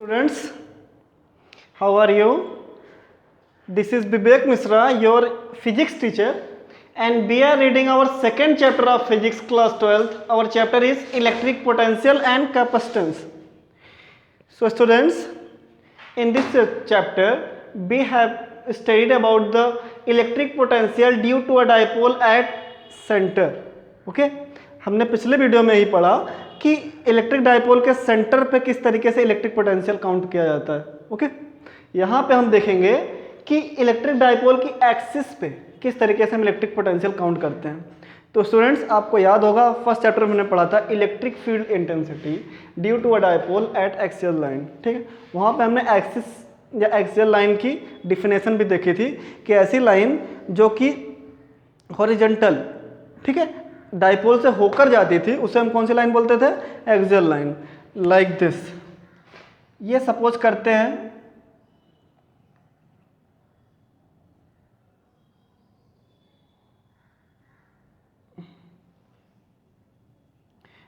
Students, how are you? This is Vivek Misra, your physics teacher, and we are reading our second chapter of physics class 12th. Our chapter is electric potential and capacitance. So students, in this chapter we have studied about the electric potential due to a dipole at center. Okay, हमने पिछले video में ही पढ़ा कि electric dipole के centre पे किस तरीके से इलेक्ट्रिक पोटेंशियल काउंट किया जाता है. ओके, यहाँ पे हम देखेंगे कि इलेक्ट्रिक डायपोल की एक्सिस पे किस तरीके से हम इलेक्ट्रिक पोटेंशियल काउंट करते हैं. तो स्टूडेंट्स, आपको याद होगा फर्स्ट चैप्टर में हमने पढ़ा था electric field intensity due to a dipole at axial line. ठीक है, वहाँ पे हमने एक्सिस या एक्सियल लाइन की डिफिनेशन भी देखी थी कि ऐसी लाइन जो कि हॉरिजॉन्टल, ठीक है, डायपोल से होकर जाती थी उसे हम कौन सी लाइन बोलते थे? Axial line. Like this. ये सपोज करते हैं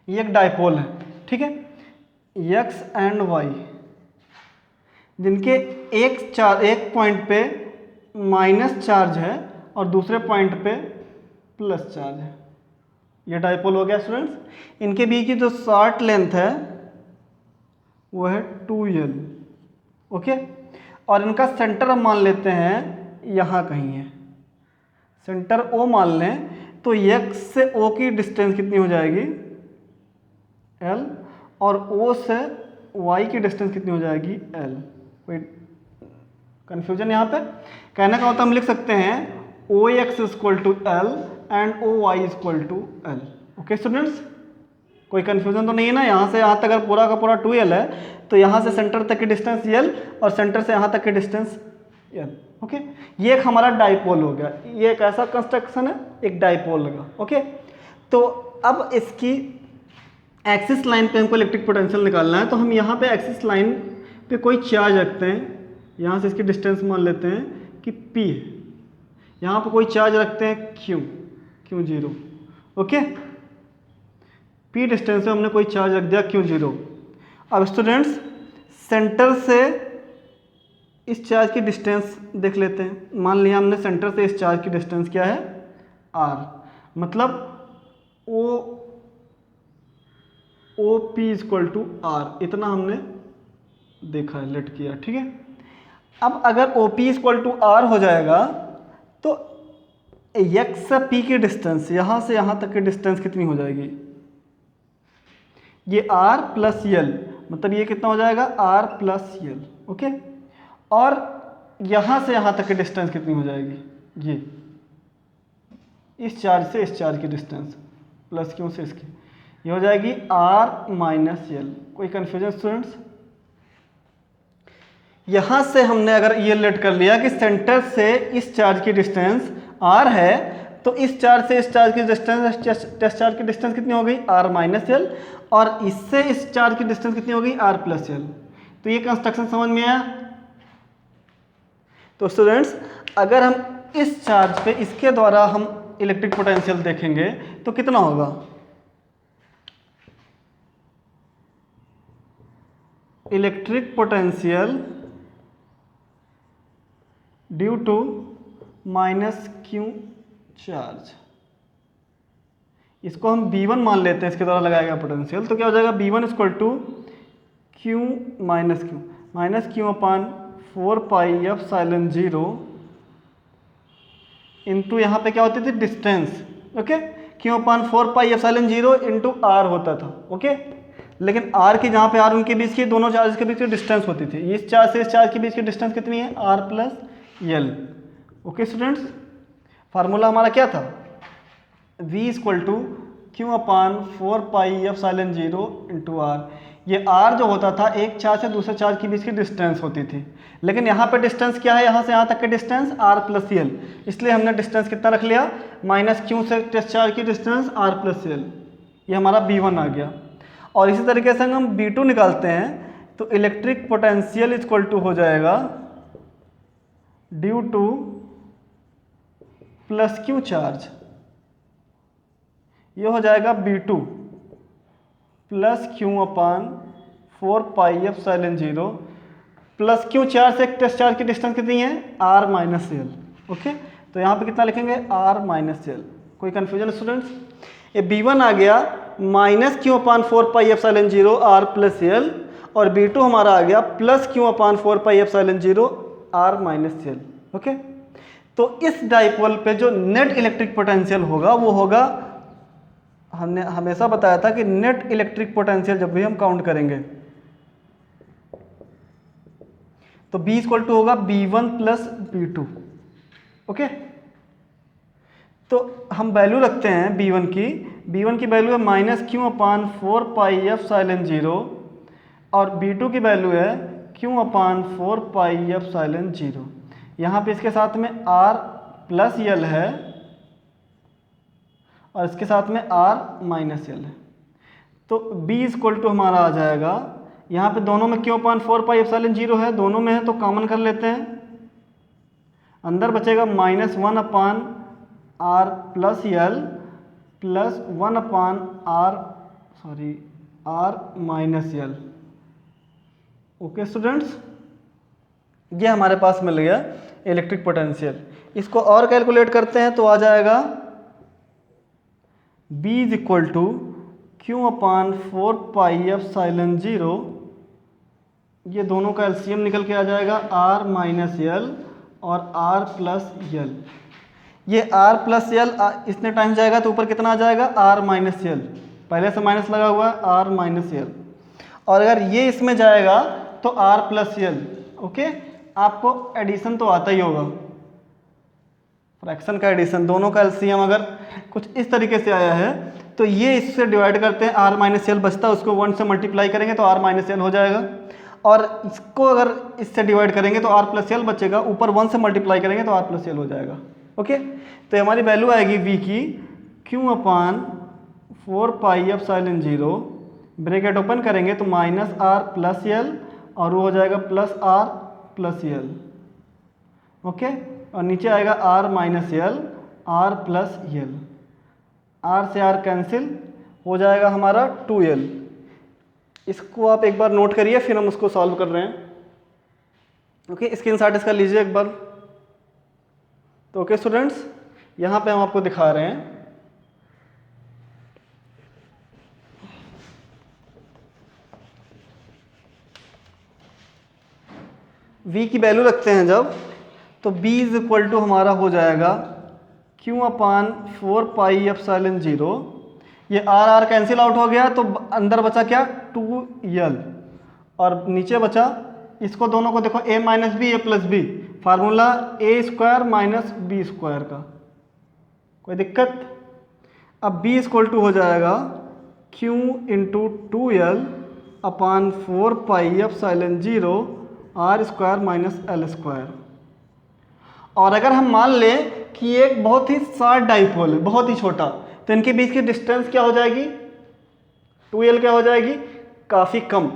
ये एक डायपोल है, ठीक है, एक्स एंड वाई, जिनके एक पॉइंट पे माइनस चार्ज है और दूसरे पॉइंट पे प्लस चार्ज है. ये डायपोल हो गया स्टूडेंट्स. इनके बीच की जो शॉर्ट लेंथ है वो है 2l. ओके, और इनका सेंटर हम मान लेते हैं यहाँ कहीं है. सेंटर O मान लें तो x से O की डिस्टेंस कितनी हो जाएगी? l. और O से y की डिस्टेंस कितनी हो जाएगी? l. कोई कंफ्यूजन यहाँ पे? कहने का मतलब हम लिख सकते हैं OX equal to L and OY equal to L. Okay students, कोई कंफ्यूजन तो नहीं है ना? यहाँ से यहाँ तक अगर पूरा का पूरा 2l है तो यहाँ से सेंटर तक की डिस्टेंस l और सेंटर से यहाँ तक की डिस्टेंस l. ओके, ये एक हमारा डायपोल हो गया. ये एक ऐसा कंस्ट्रक्शन है, एक डायपोल लगा. ओके, तो अब इसकी एक्सिस लाइन पे हमको इलेक्ट्रिक पोटेंशियल निकालना है. तो हम यहाँ पे एक्सिस लाइन पे कोई चार्ज रखते हैं. यहाँ से इसकी डिस्टेंस मान लेते हैं कि p है. यहाँ पे कोई चार्ज रखते हैं Q0. ओके, P डिस्टेंस में हमने कोई चार्ज रख दिया Q0. अब स्टूडेंट्स, सेंटर से इस चार्ज की डिस्टेंस देख लेते हैं. मान लिया हमने सेंटर से इस चार्ज की डिस्टेंस क्या है? R. मतलब OP इक्वल टू R. इतना हमने देखा है, लेट किया. ठीक है, अब अगर OP इक्वल टू R हो जाएगा तो x से p की डिस्टेंस, यहाँ से यहाँ तक की डिस्टेंस कितनी हो जाएगी? ये r प्लस l, मतलब ये कितना हो जाएगा? r plus l. ओके, और यहाँ से यहाँ तक की डिस्टेंस कितनी हो जाएगी? ये इस चार्ज से इस चार्ज की डिस्टेंस प्लस क्यों से इसकी, ये हो जाएगी r माइनस l. कोई कन्फ्यूजन स्टूडेंट्स? यहाँ से हमने अगर ये लेट कर लिया कि सेंटर से इस चार्ज की डिस्टेंस r है तो इस चार्ज से इस चार्ज की डिस्टेंस, टेस्ट चार्ज की डिस्टेंस कितनी हो गई? r minus l. और इससे इस चार्ज की डिस्टेंस कितनी हो गई? r plus l. तो ये कंस्ट्रक्शन समझ में आया? तो स्टूडेंट्स, अगर हम इस चार्ज पे इसके द्वारा हम इलेक्ट्रिक पोटेंशियल देखेंगे तो कितना होगा? Electric potential due to minus Q charge, इसको हम V1 मान लेते हैं, इसके द्वारा लगाया गया पोटेंशियल. तो क्या हो जाएगा? V1 equal to Q minus Q upon 4πε0 into यहाँ पे क्या होती थी? Distance. Okay, Q upon 4πε0 into R होता था. ओके, लेकिन R की जहाँ पे R उनके बीच की, दोनों चार्ज के बीच की डिस्टेंस होती थी. इस चार्ज से इस चार्ज के बीच की डिस्टेंस कितनी है? R plus L. Okay students, formula हमारा क्या था? V equal to Q upon 4πε0 into R. ये R जो होता था एक चार्ज से दूसरे चार्ज के बीच की डिस्टेंस होती थी, लेकिन यहाँ पे डिस्टेंस क्या है? यहाँ से यहाँ तक की डिस्टेंस R प्लस L. इसलिए हमने डिस्टेंस कितना रख लिया? माइनस Q से टेस्ट चार्ज की डिस्टेंस R प्लस L. ये हमारा V1 आ गया. और इसी तरीके से हम V2 निकालते हैं तो इलेक्ट्रिक पोटेंशियल इक्वल टू हो जाएगा due to plus Q charge. ये हो जाएगा B2 plus Q upon 4 pi epsilon 0 plus Q charge से टेस्ट चार्ज की डिस्टेंस कितनी है r माइनस एल। ओके, तो यहाँ पे कितना लिखेंगे r माइनस एल। कोई कन्फ्यूजन स्टूडेंट्स? ये b1 आ गया minus Q upon 4 pi epsilon 0 r plus L, और b2 हमारा आ गया plus Q upon 4 pi epsilon 0 r minus L. Okay, तो इस डाइपोल पे जो नेट इलेक्ट्रिक पोटेंशियल होगा वो होगा, हमने हमेशा बताया था कि नेट इलेक्ट्रिक पोटेंशियल जब भी हम काउंट करेंगे तो B इक्वल टू होगा B1 प्लस B2। ओके, तो हम वैल्यू रखते हैं B1 की वैल्यू है minus Q upon 4 pi epsilon 0, और B2 की वैल्यू है क्यू अपान 4 पाई एप्सिलॉन 0। यहाँ पे इसके साथ में R प्लस यल है और इसके साथ में R माइनस यल है, तो B इक्वल टू हमारा आ जाएगा, यहाँ पे दोनों में क्यू अपान 4 पाई एप्सिलॉन 0 है, दोनों में है तो कॉमन कर लेते हैं, अंदर बचेगा माइनस 1 अपान R प्लस यल प्लस 1 अपान R माइनस यल। ओके स्टूडेंट्स, ये हमारे पास मिल गया इलेक्ट्रिक पोटेंशियल। इसको और कैलकुलेट करते हैं तो आ जाएगा B is equal to Q upon 4 pi epsilon 0, ये दोनों का एलसीएम निकल के आ जाएगा R माइनस यल और R प्लस यल। ये R प्लस यल इसने टाइम जाएगा तो ऊपर कितना आ जाएगा R माइनस यल, पहले से माइनस लगा हुआ है R माइनस यल, और अगर ये इसमें जाएगा तो R प्लस यल। ओके, आपको एडिशन तो आता ही होगा, फ्रैक्शन का एडिशन, दोनों का एलसीएम अगर कुछ इस तरीके से आया है तो ये इससे डिवाइड करते हैं, R माइनस यल बचता है, उसको 1 से मल्टीप्लाई करेंगे तो R माइनस यल हो जाएगा, और इसको अगर इससे डिवाइड करेंगे तो R प्लस यल बचेगा, ऊपर 1 से मल्टीप्लाई करेंगे तो R प्लस यल हो जाएगा। ओके, तो हमारी वैल्यू आएगी V की Q upon 4 pi epsilon 0, bracket open करेंगे तो माइनस R प्लस यल और वो हो जाएगा प्लस R प्लस यल। ओके, और नीचे आएगा R माइनस यल R प्लस यल, R से R कैंसिल हो जाएगा हमारा 2L। इसको आप एक बार नोट करिए, फिर हम उसको सॉल्व कर रहे हैं। ओके, स्क्रीनशॉट इसका लीजिए एक बार। तो ओके स्टूडेंट्स, यहाँ पे हम आपको दिखा रहे हैं V की वैल्यू रखते हैं जब, तो B इज इक्वल टू हमारा हो जाएगा Q अपान 4 पाई एप्सिलॉन 0, ये R कैंसिल आउट हो गया तो अंदर बचा क्या 2L, और नीचे बचा, इसको दोनों को देखो A minus B A plus B, formula A square minus B square का, कोई दिक्कत? अब B इक्वल टू हो जाएगा Q इंटू 2L अपान 4 pi epsilon 0 R square minus L square. और अगर हम मान लें कि एक बहुत ही शॉर्ट डाइपोल है, बहुत ही छोटा, तो इनके बीच की डिस्टेंस क्या हो जाएगी 2L क्या हो जाएगी, काफ़ी कम,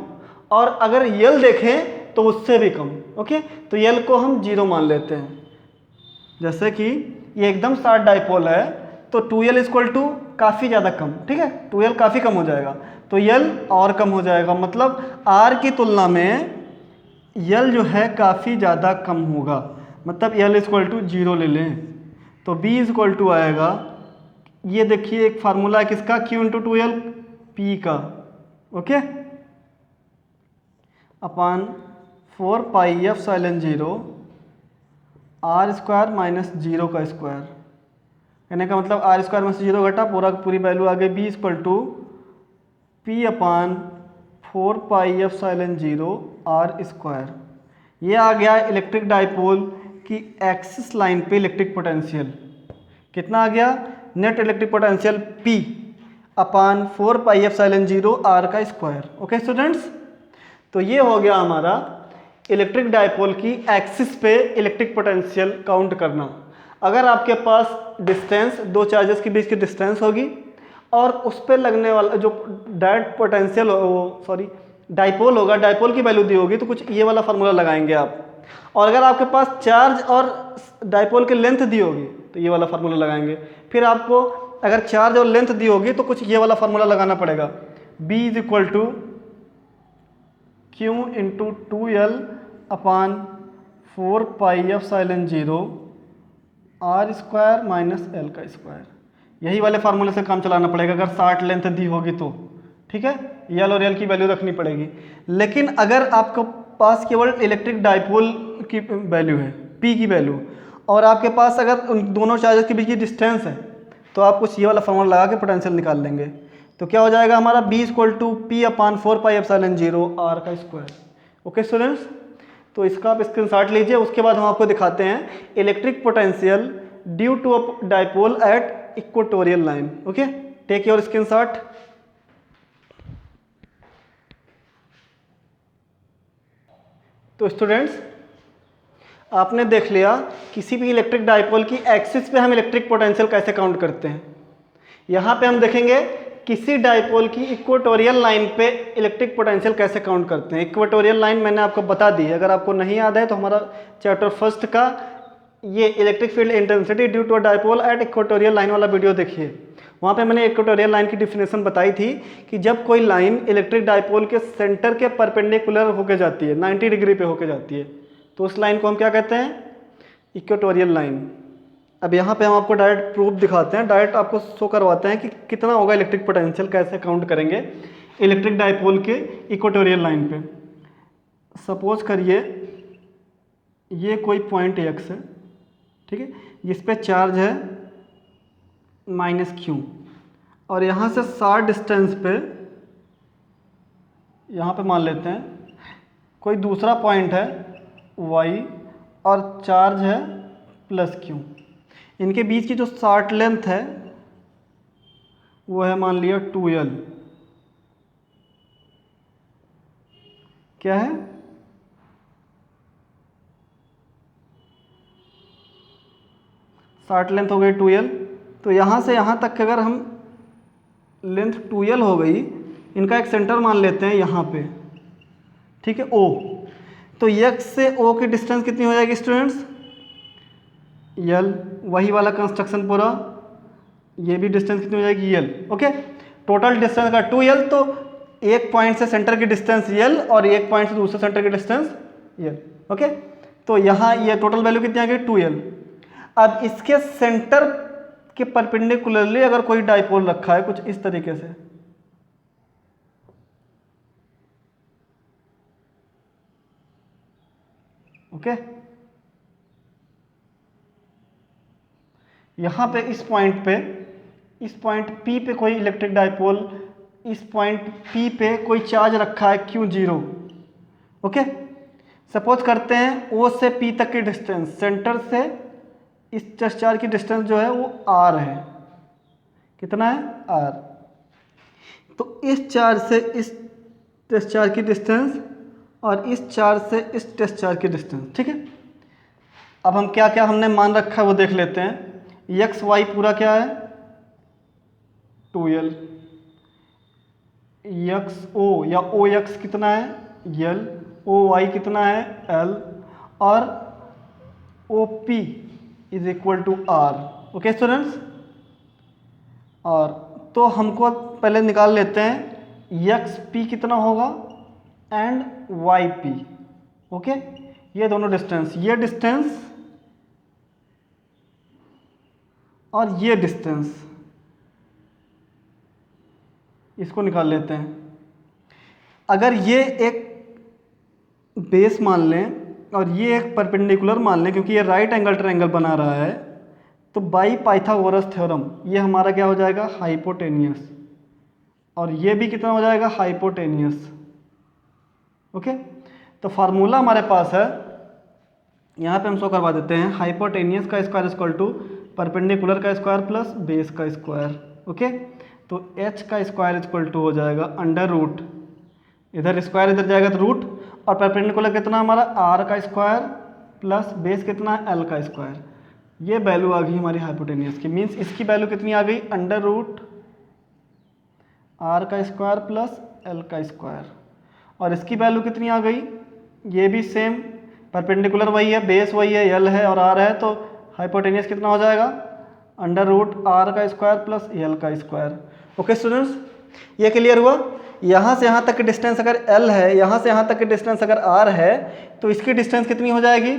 और अगर L देखें तो उससे भी कम। ओके, तो L को हम 0 मान लेते हैं, जैसे कि ये एकदम शॉर्ट डाइपोल है तो 2L इक्वल टू काफ़ी ज़्यादा कम, ठीक है, 2L काफ़ी कम हो जाएगा, तो L और कम हो जाएगा, मतलब R की तुलना में L जो है काफ़ी ज़्यादा कम होगा, मतलब L इक्वल टू 0 ले लें तो B इक्वल टू आएगा, ये देखिए एक फार्मूला है किसका, Q इंटू 2L P का, ओके, अपान 4 pi epsilon 0 R square minus 0 का स्क्वायर, कहने का मतलब R स्क्वायर में से 0 घटा, पूरी वैल्यू आ गई B equal to P upon 4 pi epsilon 0 R square. ये आ गया इलेक्ट्रिक डाइपोल की एक्सिस लाइन पे इलेक्ट्रिक पोटेंशियल, कितना आ गया, net electric potential P upon 4 pi epsilon 0 R का स्क्वायर। ओके स्टूडेंट्स, तो ये हो गया हमारा इलेक्ट्रिक डाइपोल की एक्सिस पे इलेक्ट्रिक पोटेंशियल काउंट करना। अगर आपके पास डिस्टेंस, दो चार्जेस के बीच की डिस्टेंस होगी और उस पर लगने वाला जो डायरेक्ट पोटेंशियल डाइपोल होगा, डाइपोल की वैल्यू दी होगी तो कुछ ये वाला फार्मूला लगाएंगे आप, और अगर आपके पास चार्ज और डाइपोल की लेंथ दी होगी तो ये वाला फार्मूला लगाएंगे, फिर आपको अगर चार्ज और लेंथ दी होगी तो कुछ ये वाला फार्मूला लगाना पड़ेगा, B is equal to Q into 2L upon 4πε0 R square minus L का स्क्वायर। यही वाले फार्मूले से काम चलाना पड़ेगा अगर 60 लेंथ दी होगी तो, ठीक है। यल और एल की वैल्यू रखनी पड़ेगी। लेकिन अगर आपके पास केवल इलेक्ट्रिक डाइपोल की वैल्यू है, पी की वैल्यू, और आपके पास अगर उन दोनों चार्जेस के बीच की डिस्टेंस है, तो आप कुछ ये वाला फार्मूला लगा के पोटेंशियल निकाल लेंगे। तो क्या हो जाएगा हमारा B = P/4πε0 आर का स्क्वायर। ओके स्टूडेंट्स, तो इसका आप स्क्रीनशॉट लीजिए। उसके बाद हम आपको दिखाते हैं electric potential due to a dipole at equatorial line. Okay, take your screenshot. तो स्टूडेंट्स, आपने देख लिया किसी भी इलेक्ट्रिक डाइपोल की एक्सिस पे हम इलेक्ट्रिक पोटेंशियल कैसे काउंट करते हैं। यहाँ पे हम देखेंगे किसी डाइपोल की इक्वेटोरियल लाइन पे इलेक्ट्रिक पोटेंशियल कैसे काउंट करते हैं। इक्वेटोरियल लाइन मैंने आपको बता दी है, अगर आपको नहीं याद है तो हमारा चैप्टर फर्स्ट का ये electric field intensity due to a dipole at equatorial line वाला वीडियो देखिए। वहाँ पे मैंने इक्वेटोरियल लाइन की डिफिनेशन बताई थी कि जब कोई लाइन इलेक्ट्रिक डाइपोल के सेंटर के परपेंडिकुलर होके जाती है, 90 डिग्री पे होके जाती है, तो उस लाइन को हम क्या कहते हैं, इक्वेटोरियल लाइन। अब यहाँ पे हम आपको डायरेक्ट प्रूफ दिखाते हैं, डायरेक्ट आपको शो करवाते हैं कि कितना होगा इलेक्ट्रिक पोटेंशियल, कैसे काउंट करेंगे इलेक्ट्रिक डाइपोल के इक्वेटोरियल लाइन पे। सपोज करिए ये कोई पॉइंट x है, ठीक है, जिस पे चार्ज है -q, और यहाँ से 60 डिस्टेंस पे यहाँ पे मान लेते हैं कोई दूसरा पॉइंट है y और चार्ज है +q। इनके बीच की जो 60 लेंथ है वो है मान लिया 2L। क्या है, शार्ट लेंथ हो गई 2L। तो यहाँ से यहाँ तक अगर हम लेंथ 2L हो गई, इनका एक सेंटर मान लेते हैं यहाँ पे, ठीक है, O। तो x से O की डिस्टेंस कितनी हो जाएगी स्टूडेंट्स, L। वही वाला कंस्ट्रक्शन पूरा, ये भी डिस्टेंस कितनी हो जाएगी, L। ओके, टोटल डिस्टेंस का 2L। तो एक पॉइंट से सेंटर की डिस्टेंस L और एक पॉइंट से दूसरे सेंटर की डिस्टेंस L। ओके, तो यहाँ ये टोटल वैल्यू कितनी आ गई, 2L। अब इसके सेंटर के परपेंडिकुलरली अगर कोई डाइपोल रखा है कुछ इस तरीके से, ओके, यहाँ पे इस पॉइंट P पे कोई इलेक्ट्रिक डाइपोल, इस पॉइंट P पे कोई चार्ज रखा है Q0। ओके, सपोज करते हैं O से P तक की डिस्टेंस, सेंटर से इस चार्ज की डिस्टेंस जो है वो R है। कितना है, R। तो इस चार्ज से इस टेस्ट चार्ज की डिस्टेंस और इस चार्ज से इस टेस्ट चार्ज की डिस्टेंस, ठीक है। अब हम क्या क्या हमने मान रखा है वो देख लेते हैं। एक्स वाई पूरा क्या है, 2L। एक्स ओ या ओ एक्स कितना है, L। ओ वाई कितना है, L। और O P is equal to R। Okay students, और तो हमको पहले निकाल लेते हैं एक्स पी कितना होगा एंड वाई पी। ओके, ये दोनों डिस्टेंस, ये डिस्टेंस और ये डिस्टेंस, इसको निकाल लेते हैं। अगर ये एक बेस मान लें और ये एक परपेंडिकुलर मान लें, क्योंकि ये राइट एंगल ट्रायंगल बना रहा है, तो बाई पाइथागोरस थ्योरम ये हमारा क्या हो जाएगा, हाइपोटेनियस, और ये भी कितना हो जाएगा, हाइपोटेनियस। ओके, तो फार्मूला हमारे पास है, यहाँ पे हम शो करवा देते हैं, हाइपोटेनियस का स्क्वायर इक्वल टू परपेंडिकुलर का स्क्वायर प्लस बेस का स्क्वायर। ओके, तो h का स्क्वायर इक्वल टू हो जाएगा अंडर रूट, इधर स्क्वायर इधर जाएगा तो रूट, और परपेंडिकुलर कितना हमारा r का स्क्वायर प्लस बेस कितना l का स्क्वायर। ये वैल्यू आ गई हमारी हाइपोटेनियस की, मीन्स इसकी वैल्यू कितनी आ गई, अंडर रूट r का स्क्वायर प्लस l का स्क्वायर। और इसकी वैल्यू कितनी आ गई, ये भी सेम, परपेंडिकुलर वही है, बेस वही है, l है और r है, तो हाइपोटेनियस कितना हो जाएगा, अंडर रूट r का स्क्वायर प्लस l का स्क्वायर। ओके स्टूडेंट्स, ये क्लियर हुआ। यहाँ से यहाँ तक की डिस्टेंस अगर L है, यहाँ से यहाँ तक की डिस्टेंस अगर R है, तो इसकी डिस्टेंस कितनी हो जाएगी?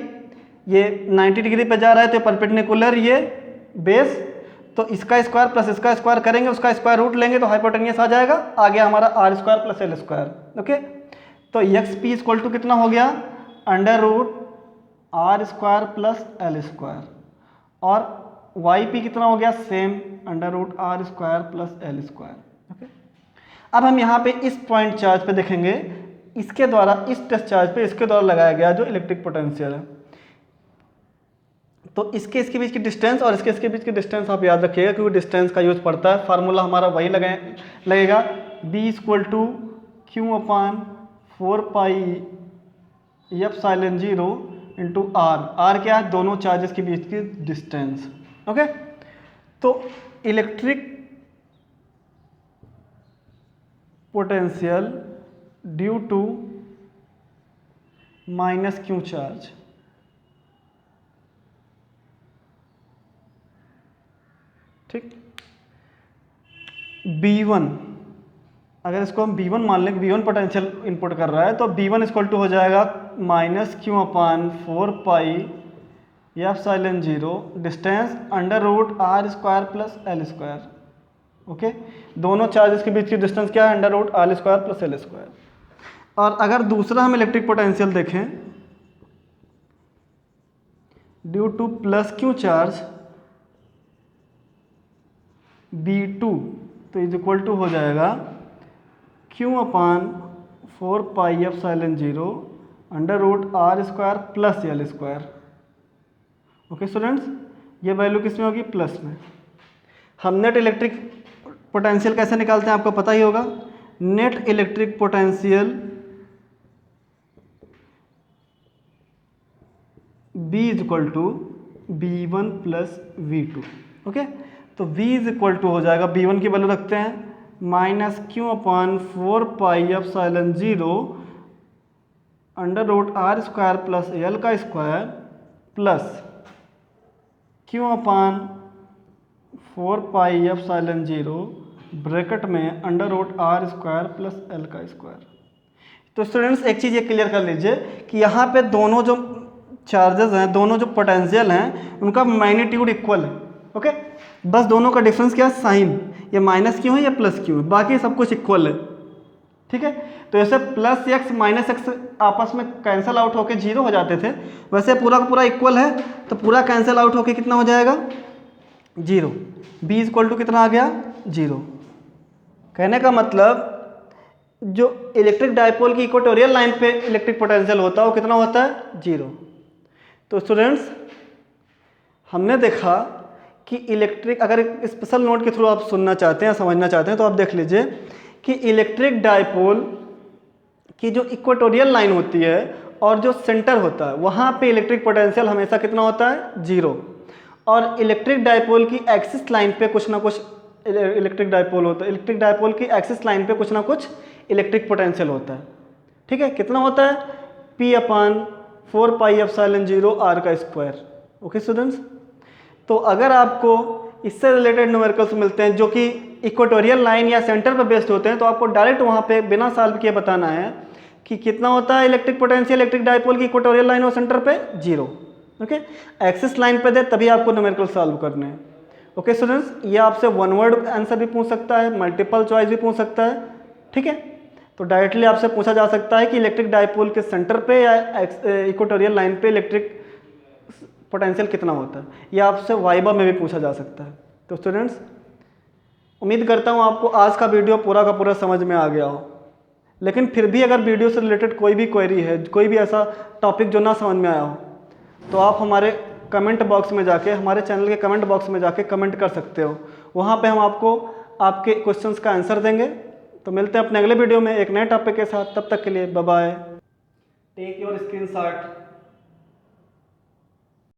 ये 90 डिग्री पे जा रहा है तो परपेंडिकुलर ये बेस, तो इसका स्क्वायर प्लस इसका स्क्वायर करेंगे, उसका स्क्वायर रूट लेंगे तो हाइपोटेनियस आ जाएगा। आ गया हमारा R square plus L square. Okay, तो एक्स पी इक्वल टू कितना हो गया? Under root R square plus L square, और वाई पी कितना हो गया? Same, under root R square plus L square. Okay, अब हम यहाँ पे इस पॉइंट चार्ज पे देखेंगे, इसके द्वारा, इस टेस्ट चार्ज पे इसके द्वारा लगाया गया जो इलेक्ट्रिक पोटेंशियल है। तो इसके बीच की डिस्टेंस और इसके बीच की डिस्टेंस आप याद रखिएगा, क्योंकि डिस्टेंस का यूज पड़ता है। फार्मूला हमारा वही लगेगा, b equal to Q upon 4 pi epsilon 0 into R क्या है? दोनों चार्जेस के बीच की डिस्टेंस। ओके, तो electric potential due to minus Q charge, ठीक। B1, अगर इसको हम B1 मान लें, B1 पोटेंशियल इनपुट कर रहा है, तो B1 इक्वल टू हो जाएगा minus Q upon 4 pi epsilon 0 distance under root R square plus L square. Okay, दोनों चार्जेस के बीच की डिस्टेंस क्या है? Under root R square plus L square. और अगर दूसरा हम इलेक्ट्रिक पोटेंशियल देखें due to plus Q charge B2, तो इज इक्वल टू हो जाएगा Q upon 4 pi epsilon 0 under root R square plus L square. Okay students, ये value किस में होगी? प्लस में। हम नेट इलेक्ट्रिक पोटेंशियल कैसे निकालते हैं आपको पता ही होगा। Net electric potential B is equal to B1 plus V2। Okay, तो V इज इक्वल टू हो जाएगा, B1 की वैल्यू रखते हैं minus Q upon 4 pi epsilon 0 under root R square plus L का square plus Q upon 4 pi epsilon 0 bracket में under root R square plus L का square. तो students एक चीज़ ये क्लियर कर लीजिए कि यहाँ पे दोनों जो चार्जेस हैं, दोनों जो पोटेंशियल हैं, उनका मैग्नीट्यूड इक्वल है। ओके, बस दोनों का डिफरेंस क्या है? साइन, ये माइनस क्यों है या प्लस क्यों है, बाकी सब कुछ इक्वल है। ठीक है, तो ऐसे प्लस एक्स माइनस एक्स आपस में कैंसिल आउट होके 0 हो जाते थे, वैसे पूरा का पूरा इक्वल है तो पूरा कैंसिल आउट होके कितना हो जाएगा? 0। b इक्वल टू कितना आ गया? 0। कहने का मतलब जो इलेक्ट्रिक डायपोल की इक्वेटोरियल लाइन पे इलेक्ट्रिक पोटेंशियल होता है वो कितना होता है? 0। तो स्टूडेंट्स हमने देखा कि इलेक्ट्रिक, अगर स्पेशल नोट के थ्रू आप सुनना चाहते हैं, समझना चाहते हैं, तो आप देख लीजिए कि इलेक्ट्रिक डायपोल की जो इक्वेटोरियल लाइन होती है और जो सेंटर होता है वहाँ पे इलेक्ट्रिक पोटेंशियल हमेशा कितना होता है? 0। और इलेक्ट्रिक डायपोल की एक्सिस लाइन पे कुछ ना कुछ इलेक्ट्रिक डायपोल होता है, इलेक्ट्रिक डायपोल की एक्सिस लाइन पे कुछ ना कुछ इलेक्ट्रिक पोटेंशियल होता है। ठीक है, कितना होता है? P upon 4 pi epsilon 0 R का स्क्वायर। ओके स्टूडेंट्स, तो अगर आपको इससे रिलेटेड न्यूमेरिकल्स मिलते हैं जो कि इक्वेटोरियल लाइन या सेंटर पर बेस्ड होते हैं, तो आपको डायरेक्ट वहाँ पे बिना सॉल्व किए बताना है कि कितना होता है इलेक्ट्रिक पोटेंशियल इलेक्ट्रिक डायपोल की इक्वेटोरियल लाइन और सेंटर पे? 0। ओके, एक्सिस लाइन पे दे तभी आपको न्यूमेरिकल सॉल्व करने हैं। ओके स्टूडेंट्स, ये आपसे वन वर्ड आंसर भी पूछ सकता है, मल्टीपल चॉइस भी पूछ सकता है। ठीक है, तो डायरेक्टली आपसे पूछा जा सकता है कि इलेक्ट्रिक डायपोल के सेंटर पे या इक्वेटोरियल लाइन पे इलेक्ट्रिक पोटेंशियल कितना होता है, ये आपसे वाइबा में भी पूछा जा सकता है। तो स्टूडेंट्स उम्मीद करता हूँ आपको आज का वीडियो पूरा का पूरा समझ में आ गया हो, लेकिन फिर भी अगर वीडियो से रिलेटेड कोई भी क्वेरी है, कोई भी ऐसा टॉपिक जो ना समझ में आया हो, तो आप हमारे कमेंट बॉक्स में जाके, हमारे चैनल के कमेंट बॉक्स में जाके कमेंट कर सकते हो। वहाँ पे हम आपको आपके क्वेश्चंस का आंसर देंगे। तो मिलते हैं अपने अगले वीडियो में एक नए टॉपिक के साथ, तब तक के लिए bye bye. Take your screenshot.